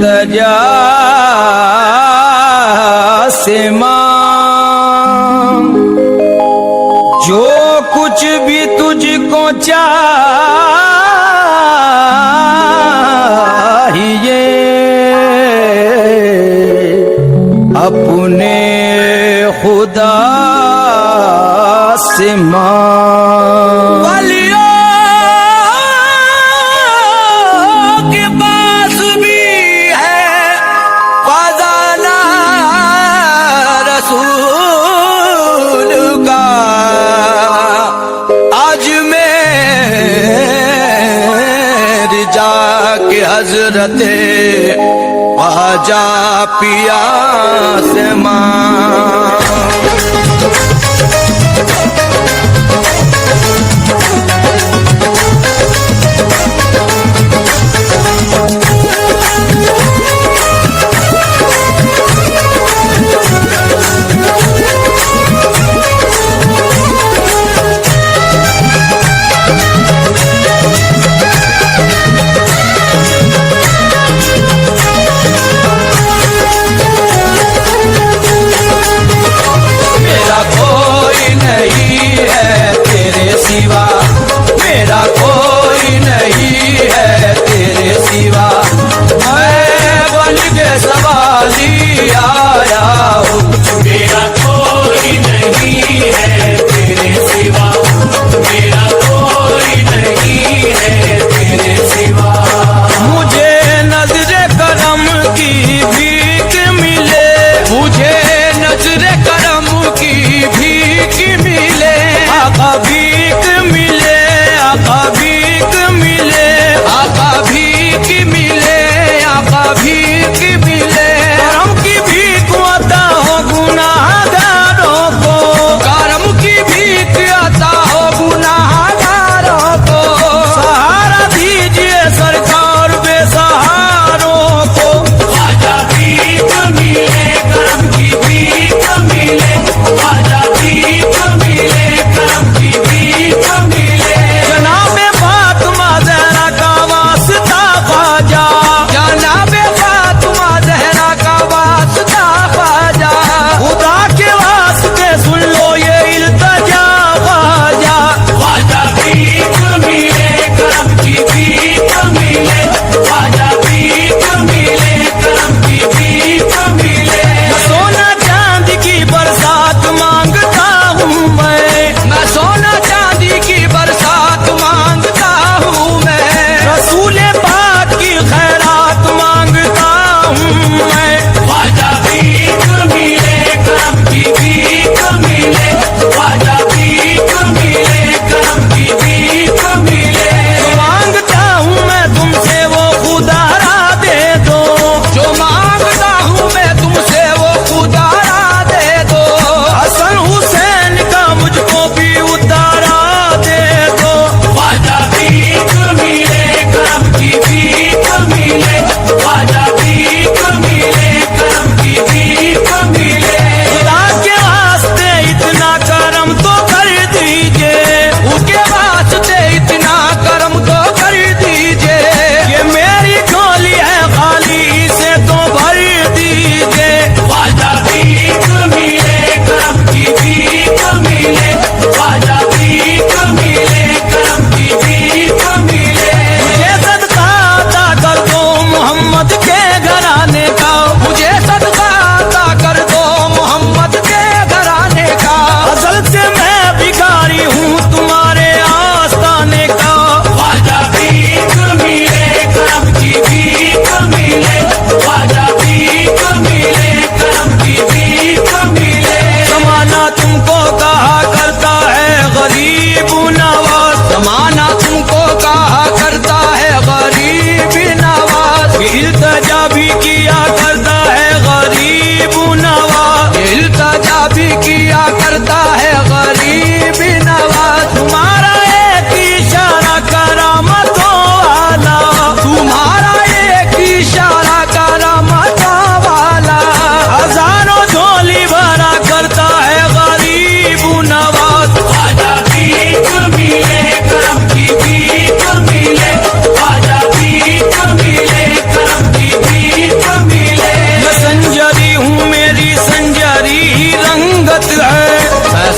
दरिया से मांग, जो कुछ भी तुझको चाहिए अपने खुदा से मांग। वलियों के पास भी है खजाना रसूल का, आज मेरी जाके हजरते आजा पिया से मां।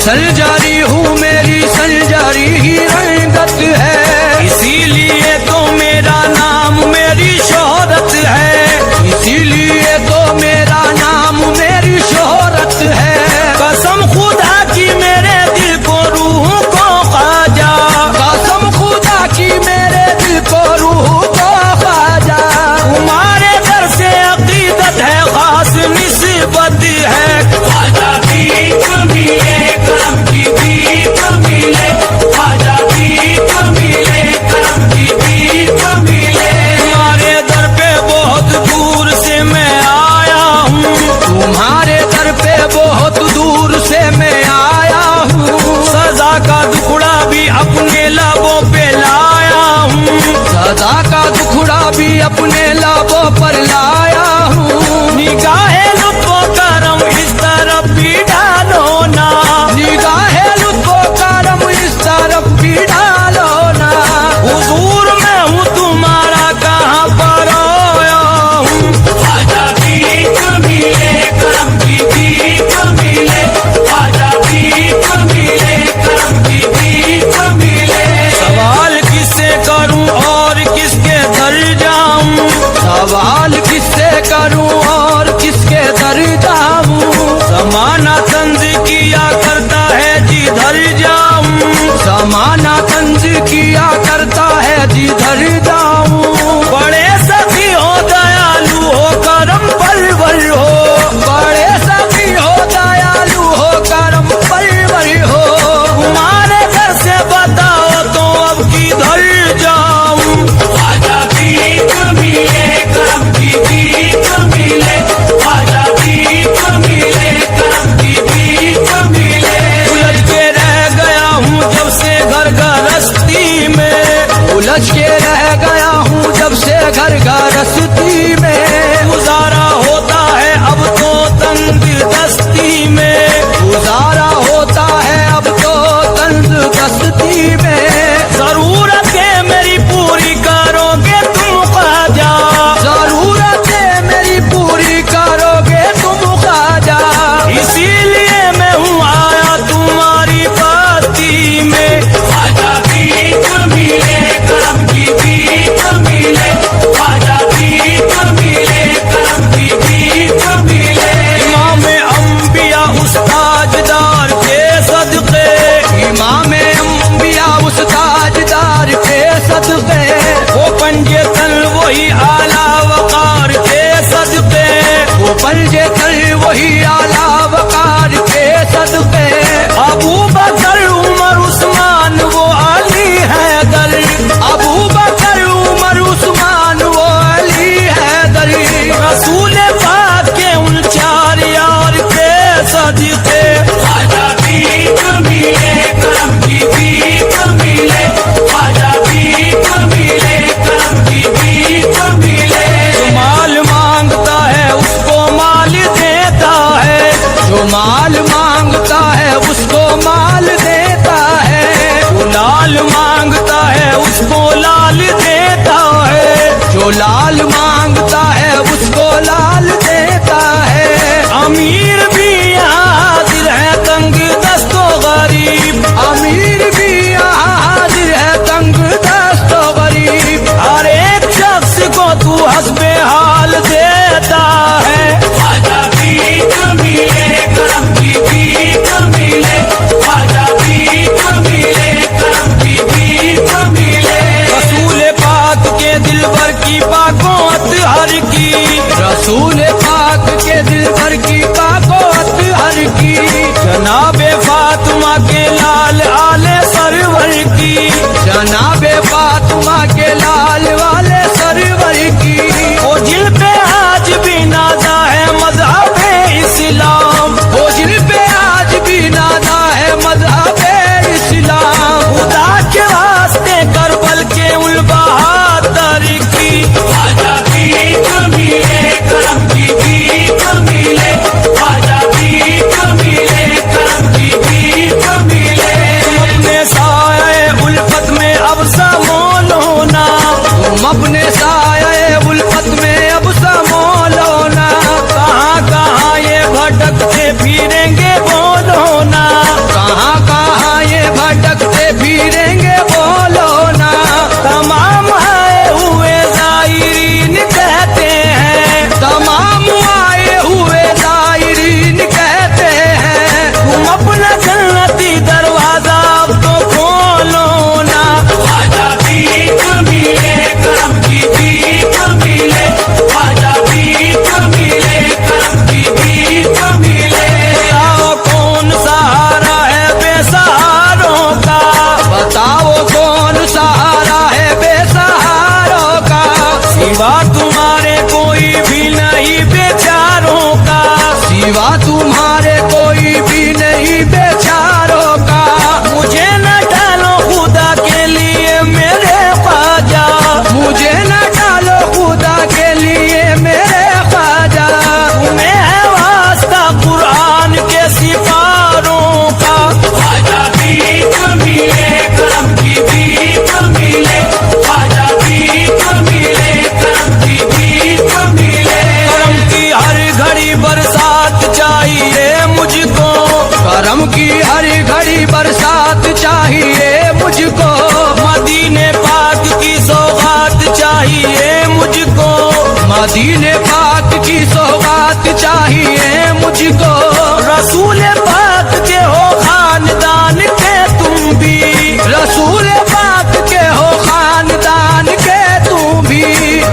सलजारी हूँ, मेरी सलजारी ही रंगत है, इसीलिए तो मेरा नाम मेरी शोहरत है, इसीलिए तो मेरा नाम मेरी शोहरत है। कसम खुदा की मेरे दिल को रूह को ख्वाजा, कसम खुदा की मेरे दिल को रूह को ख्वाजा। तुम्हारे दर से अकीदत है, खास निस्बत है, ख्वाजा भीख मिले करम की भीख मिले, ख्वाजा भीख मिले करम की भीख मिले। तुम्हारे दर पे बहुत दूर से मैं आया हूँ, तुम्हारे दर पे बहुत दूर से मैं आया हूँ, सजा का दुखड़ा भी अपने लबों पे लाया हूँ, सजा का दुखड़ा भी अपने लबों पर लाया हूँ। निगाहे लुत्फो करम इस तरफ भी डालो ना, निगाहे लुत्फो करम इस तरफ भी डालो ना। हुजूर मैं हूँ तुम्हारा कहाँ पर आया हूँ, ख्वाजा भीख मिले करम की भीख मिले, ख्वाजा भीख मिले करम की भीख मिले। सवाल किससे करूँ और किसके दर जाऊँ, सवाल किससे करूँ और किसके दर जाऊँ। ज़माना तंज किया करता है जिधर जाऊँ, ज़माना तंज किया करता है जिधर जाऊँ। बड़े सखी हो दयालु हो करम परवर हो, बड़े सखी हो दयालु हो करम परवर हो। तुम्हारे घर से बताओ तो अब किधर जाऊँ, ख्वाजा भीख मिले करम की भीख मिले, ख्वाजा भीख मिले करम की भीख मिले। उलझ के रह गया हूँ जब से घर गृहस्थी में, उलझ के रह गया हूँ जब से घर गृहस्थी में। गुजारा होता है अब तो तंग दस्ती में, गुजारा होता है अब तो तंग दस्ती में। जरूरतें मेरी पूरी करोगे तुम ख्वाजा, जरूरतें मेरी पूरी करोगे तुम ख्वाजा। इसीलिए मैं हूँ आया तुम्हारी बस्ती में, ख्वाजा भीख मिले करम की भीख मिले, ख्वाजा भीख मिले करम की भीख मिले। इमाम अंबिया उस ताजदार के सदक़े, इमाम अंबिया उस ताजदार के सदक़े, वो पंजे तन वही आला वकार के सदक़े, वो पंजे तन वही आला वकार के सदक़े। अबू बकर उमर उस्मान वो अली हैदर, अबू बकर उमर उस्मान वो अली हैदर। रसूल पाक के उन चार यार के सदक़े, ख्वाजा भीख मिले करम की भीख मिले, ख्वाजा भीख मिले करम की भीख मिले। जो माल मांगता है उसको माल देता है, जो माल मांगता है उसको माल देता है, जो लाल मांगता है उसको लाल देता है, जो लाल मांगता है उसको लाल देता है। अमीर भी यहाँ हाजिर है तंग दस्तो गरीब, अमीर भी यहाँ हाजिर है तंग दस्तो गरीब। हर एक शख्स को तू हस्बे हाल देता है, ख्वाजा भीख मिले करम की भीख मिले, ख्वाजा भीख मिले करम की भीख मिले। रसूल पाक के दिलबर की पाकोत हर की, रसूल पाक के दिलबर की पाकोत हर की। जनाबे फातिमा के लाल आले सरवर की, जनाबे फातिमा के लाल वाले सरवर की। ओ जिल पे आज भी नाजा है मज़हब इस्लाम, ओ जिल पे आज भी नाजा है मज़हब इस्लाम। खुदा के वास्ते करबल के उल बहादुर की, ख्वाजा भीख मिले करम की भीख मिले, ख्वाजा भीख मिले करम की भीख मिले। तुम्हारे कोई भी नहीं बेचारों का। मुझे न डालो खुदा के लिए मेरे ख्वाजा, मुझे न डालो खुदा के लिए मेरे ख्वाजा। तुम्हें है वास्ता कुरान के सिपारों का। ख्वाजा भीख मिले करम की भीख मिले, ख्वाजा भीख मिले करम की भीख मिले। करम की हर घड़ी बरसात चाहिए मुझको, करम की हर घड़ी बरसात चाहिए मुझको। मदीने पाक की सौगात चाहिए मुझको, मदीने पाक की सौगात चाहिए मुझको। रसूल पाक के हो खानदान के तुम भी, रसूल पाक के हो खानदान के तुम भी।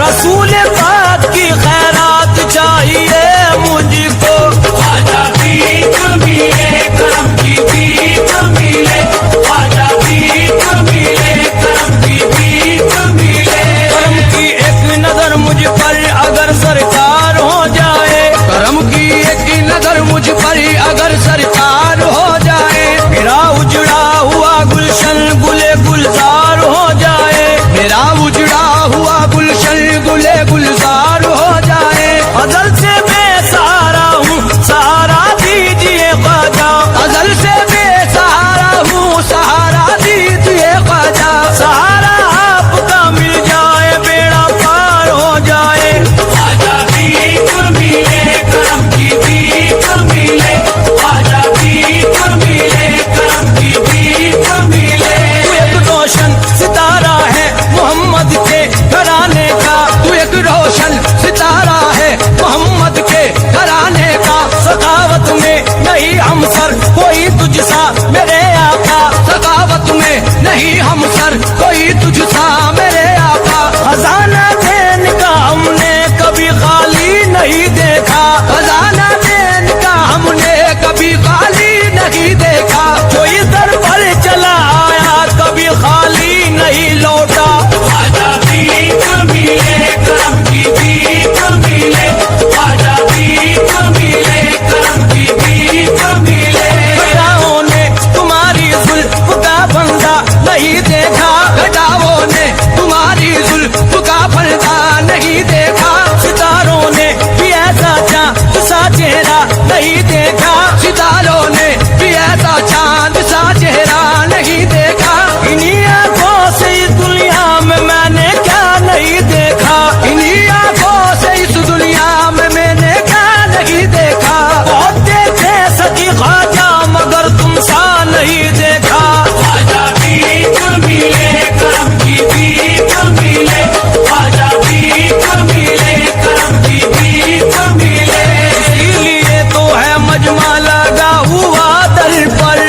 रसूल पाक की खैरात चाहिए मुझको। ख्वाजा भीख मिले करम की भीख मिले, ख्वाजा भीख मिले करम की भीख मिले। करम की एक नजर मुझ पर अगर सरकार हो जाए, करम की एक नजर मुझ पर अगर सरकार हो जाए। मेरा उजड़ा हुआ गुलशन गुले गुलजार हो जाए, मेरा उजड़ा हुआ गुलशन गुले गुलजार हो जाए। अजल से मैं सहारा हूँ, सहारा दीजिए ख्वाजा। अजल से मैं सहारा हूँ, सहारा दीजिए ख्वाजा। सहारा आपका मिल जाए, बेड़ा पार हो जाए। ख्वाजा भीख मिले करम की भीख मिले, ख्वाजा भीख मिले करम की भीख मिले। तू एक रोशन सितारा है मोहम्मद के घराने का, तू एक रोशन सितारा है मोहम्मद के घराने का। सखावत में नहीं हमसर कोई तुझसा मेरे आका, सखावत में नहीं हमसर कोई तुझसा मेरे आका। खजाना देन का हमने कभी खाली नहीं देखा, खजाना देन का हमने कभी खाली नहीं देखा। जो इस दर पर चला आया कभी खाली नहीं लौटा। ख्वाजा भीख मिले करम की भीख मिले, ख्वाजा भीख मिले करम की भीख मिले। घटाओं ने तुम्हारी जुल्फ का फंदा नहीं देखा, घटाओं ने तुम्हारी जुल्फ का फंदा नहीं देखा। सितारों ने भी ऐसा चांद सा चेहरा नहीं देखा, सितारों ने भी ऐसा चांद सा चेहरा नहीं देखा। इन्हीं आंखों से इस दुनिया में मैंने क्या नहीं देखा, इन्हीं आंखों से इस दुनिया में मैंने क्या नहीं देखा। बहुत देखे सकी ख्वाजा मगर तुम सा नहीं देखा। ख्वाजा भीख मिले करम की भीख मिले, ख्वाजा भीख मिले करम की भीख मिले। इसीलिए तो है मजमा लगा हुआ दर पर,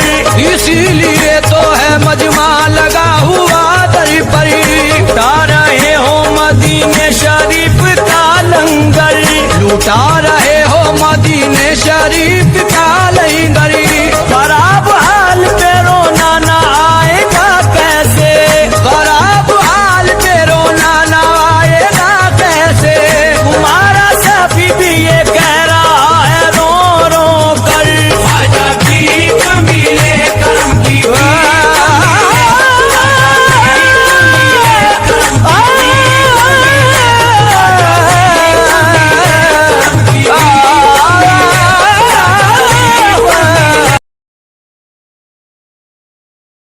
इसीलिए तो है मजमा लगा हुआ दर पर। लूटा रहे हो मदीने शरीफ का लंगर, लूटा रहे हो मदीने शरीफ का